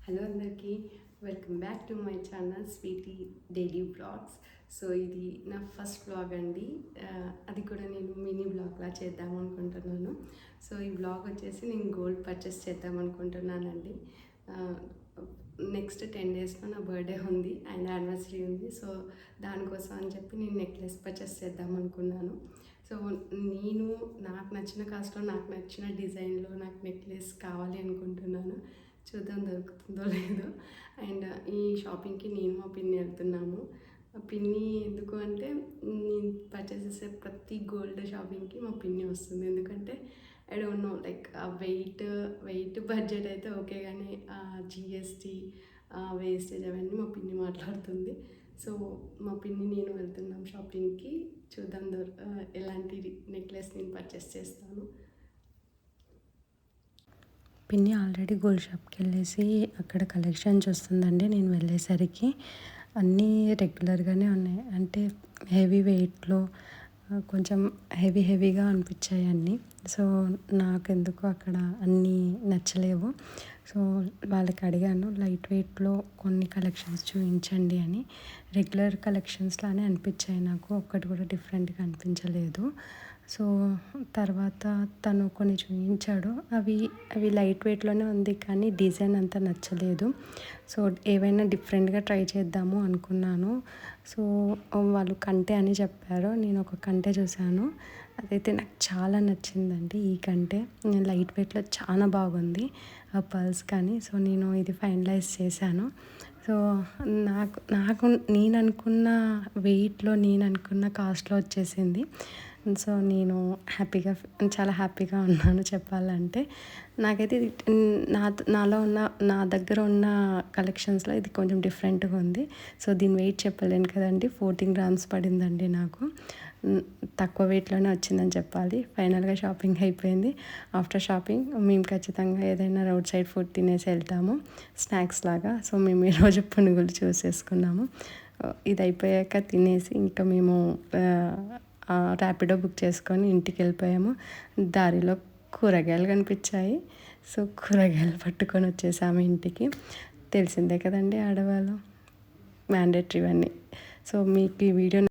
Hello అందరికీ welcome back to my channel Sweety daily vlogs. So ఇది నా first vlog అండి. అది కూడా నేను మినీ వ్లాగ్లా చేద్దాం అనుకుంటున్నాను. సో ఈ వ్లాగ్ వచ్చేసి నేను గోల్డ్ పర్చేస్ చేద్దాం అనుకుంటున్నానండి. నెక్స్ట్ 10 డేస్లో నా బర్త్డే ఉంది అండ్ యానివర్సరీ ఉంది. సో దానికోసం అని చెప్పి నేను నెక్లెస్ పర్చేస్ చేద్దాం అనుకున్నాను. సో నేను నాకు నచ్చిన కాస్ట్లో నాకు నచ్చిన డిజైన్లో నాకు నెక్లెస్ కావాలి అనుకుంటున్నాను. చూద్దాం దొరుకుతుందో లేదో. అండ్ ఈ షాపింగ్కి నేను మా పిన్ని వెళ్తున్నాము. పిన్ని ఎందుకు అంటే నేను పర్చేస్ చేసే ప్రతి గోల్డ్ షాపింగ్కి మా పిన్ని వస్తుంది. ఎందుకంటే ఐ డోంట్ నో లైక్ ఆ వెయిట్ బడ్జెట్ అయితే ఓకే, కానీ జిఎస్టీ వేస్టేజ్ అవన్నీ మా పిన్ని మాట్లాడుతుంది. సో మా పిన్ని నేను వెళ్తున్నాం షాపింగ్కి. చూద్దాం ఎలాంటి నెక్లెస్ నేను పర్చేస్ చేస్తాను. పిన్ని ఆల్రెడీ గోల్డ్ షాప్కి వెళ్ళేసి అక్కడ కలెక్షన్ చూస్తుందండి. నేను వెళ్ళేసరికి అన్నీ రెగ్యులర్గానే ఉన్నాయి. అంటే హెవీ వెయిట్లో కొంచెం హెవీగా అనిపించాయి అన్నీ. సో నాకెందుకు అక్కడ అన్నీ నచ్చలేవు. సో వాళ్ళకి అడిగాను లైట్ వెయిట్లో కొన్ని కలెక్షన్స్ చూపించండి అని. రెగ్యులర్ కలెక్షన్స్లానే అనిపించాయి నాకు, ఒక్కటి కూడా డిఫరెంట్గా అనిపించలేదు. సో తర్వాత తను కొన్ని చూపించాడు. అవి లైట్ వెయిట్లోనే ఉంది, కానీ డిజైన్ అంతా నచ్చలేదు. సో ఏవైనా డిఫరెంట్గా ట్రై చేద్దాము అనుకున్నాను. సో వాళ్ళు కంటె అని చెప్పారు. నేను ఒక కంటె చూశాను, అదైతే నాకు చాలా నచ్చిందండి. ఈ కంటె లైట్ వెయిట్లో చాలా బాగుంది, ఆ పర్ల్స్ కానీ. సో నేను ఇది ఫైనలైజ్ చేశాను. సో నాకు నేను అనుకున్న వెయిట్లో నేను అనుకున్న కాస్ట్లో వచ్చేసింది. సో నేను చాలా హ్యాపీగా ఉన్నాను చెప్పాలంటే. నాకైతే ఇది నా దగ్గర ఉన్న కలెక్షన్స్లో ఇది కొంచెం డిఫరెంట్గా ఉంది. సో దీని వెయిట్ చెప్పలేను కదండి. 14 grams పడిందండి నాకు. తక్కువ వెయిట్లోనే వచ్చిందని చెప్పాలి. ఫైనల్గా షాపింగ్ అయిపోయింది. ఆఫ్టర్ షాపింగ్ మేము ఖచ్చితంగా ఏదైనా రోడ్ సైడ్ ఫుడ్ తినేసి వెళ్తాము, స్నాక్స్ లాగా. సో మేము ఈరోజు పునుగులు చూసేసుకున్నాము. ఇది అయిపోయాక తినేసి ఇంకా మేము ర్యాపిడో బుక్ చేసుకొని ఇంటికి వెళ్ళిపోయాము. దారిలో కూరగాయలు కనిపించాయి. సో కూరగాయలు పట్టుకొని వచ్చేసాము ఇంటికి. తెలిసిందే కదండి ఆడవాళ్ళు మ్యాండేటరీ ఇవన్నీ. సో మీకు ఈ వీడియో